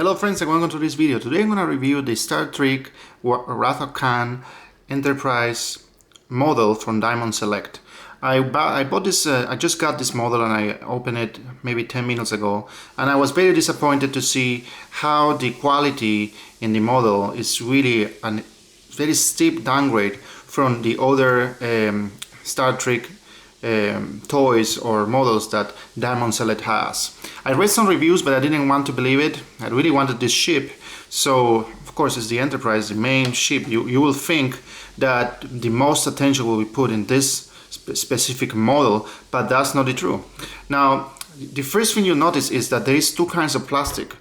Hello friends, and welcome to this video. Today I'm going to review the Star Trek Wrath of Khan Enterprise model from Diamond Select. I bought this, I just got this model and I opened it maybe 10 minutes ago, and I was very disappointed to see how the quality in the model is really a very steep downgrade from the other Star Trek toys or models that Diamond Select has. I read some reviews, but I didn't want to believe it. I really wanted this ship, so of course it's the Enterprise, the main ship. You will think that the most attention will be put in this specific model, but that's not the truth. Now, the first thing you notice is that there is two kinds of plastic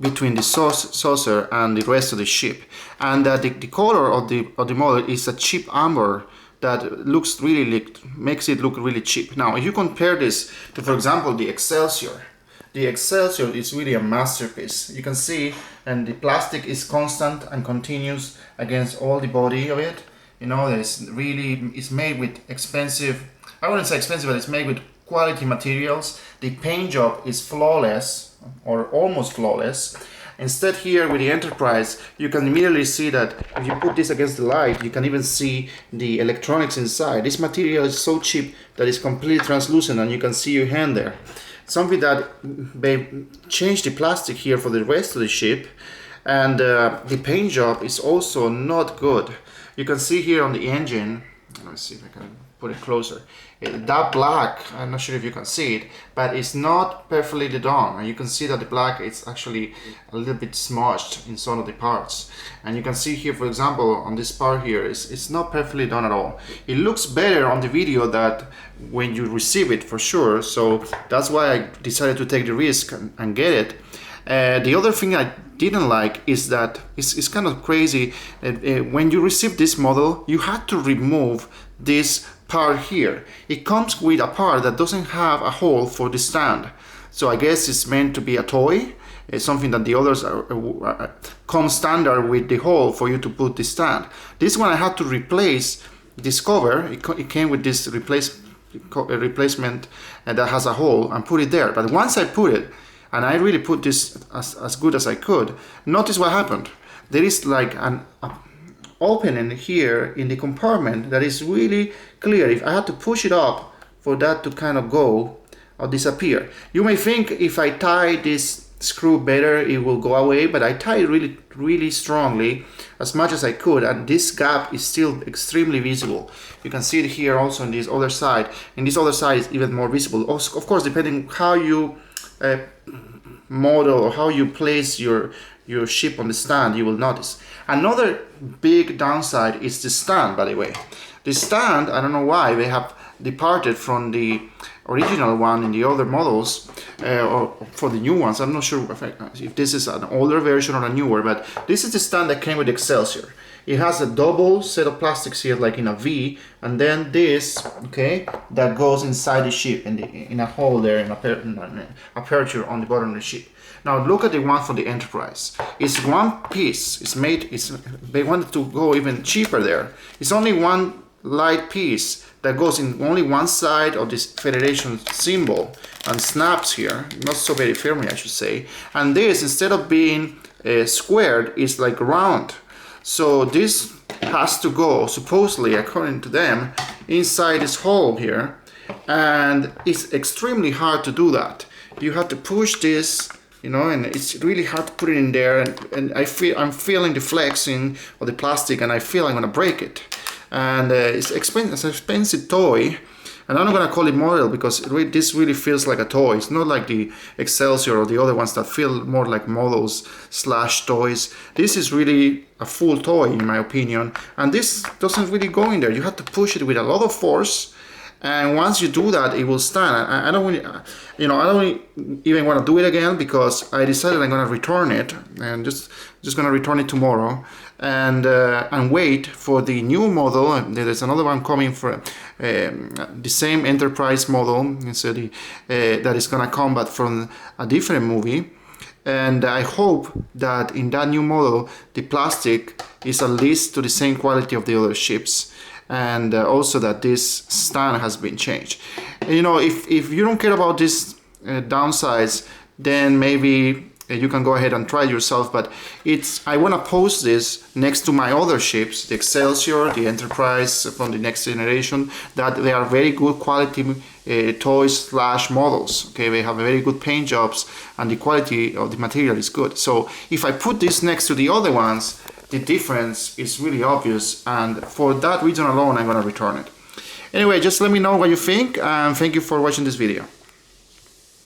between the saucer and the rest of the ship, and that the color of the model is a cheap amber that looks really, makes it look really cheap. Now, if you compare this to, for example, the Excelsior is really a masterpiece. You can see, and the plastic is constant and continuous against all the body of it. You know, it's made with expensive, I wouldn't say expensive, but it's made with quality materials. The paint job is flawless, or almost flawless. Instead, here with the Enterprise, you can immediately see that if you put this against the light, you can even see the electronics inside. This material is so cheap that it's completely translucent and you can see your hand there. Something that they changed the plastic here for the rest of the ship, and the paint job is also not good. You can see here on the engine, let's see if I can put it closer. That black, I'm not sure if you can see it, but it's not perfectly done. And you can see that the black is actually a little bit smudged in some of the parts. And you can see here, for example, on this part here, it's not perfectly done at all. It looks better on the video that when you receive it, for sure. So that's why I decided to take the risk and get it. The other thing I didn't like is that it's kind of crazy. When you receive this model, you had to remove this part here. It comes with a part that doesn't have a hole for the stand. So I guess it's meant to be a toy. It's something that the others come standard with the hole for you to put the stand. This one I had to replace this cover. It came with this replacement that has a hole, and put it there. But once I put it, and I really put this as good as I could, notice what happened. There is like an opening here in the compartment that is really clear. If I had to push it up for that to kind of go or disappear. You may think if I tie this screw better it will go away, but I tie it really strongly as much as I could, and this gap is still extremely visible. You can see it here also on this other side, and this other side is even more visible. Of course, depending how you model or how you place your ship on the stand, you will notice. Another big downside is the stand, by the way. The stand, I don't know why they have departed from the original one in the other models, or for the new ones. I'm not sure if this is an older version or a newer, but this is the stand that came with Excelsior. It has a double set of plastics here, like in a V, and then this, okay, that goes inside the ship in a hole there, in an aperture on the bottom of the ship. Now look at the one for the Enterprise. It's one piece. They wanted to go even cheaper there. It's only one light piece that goes in only one side of this Federation symbol and snaps here. Not so very firmly, I should say. And this, instead of being squared, is like round. So this has to go, supposedly, according to them, inside this hole here, and it's extremely hard to do that. You have to push this, you know, and it's really hard to put it in there, and I'm feeling the flexing of the plastic, and I feel I'm gonna break it. And it's an expensive toy, and I'm not gonna call it model because this really feels like a toy. It's not like the Excelsior or the other ones that feel more like models / toys. This is really a full toy in my opinion, and this doesn't really go in there. You have to push it with a lot of force, and once you do that, it will stand. I don't really, you know, I don't even want to do it again because I decided I'm gonna return it, and just gonna return it tomorrow, and wait for the new model. There's another one coming for the same Enterprise model, so that is gonna come but from a different movie. And I hope that in that new model the plastic is at least to the same quality of the other ships, and also that this stand has been changed. You know, if you don't care about these downsides, then maybe You can go ahead and try it yourself, but I want to post this next to my other ships, the Excelsior, the Enterprise from the next generation, that they are very good quality toys / models. Okay, they have very good paint jobs and the quality of the material is good. So if I put this next to the other ones, the difference is really obvious, and for that reason alone I'm going to return it. Anyway, just let me know what you think, and thank you for watching this video.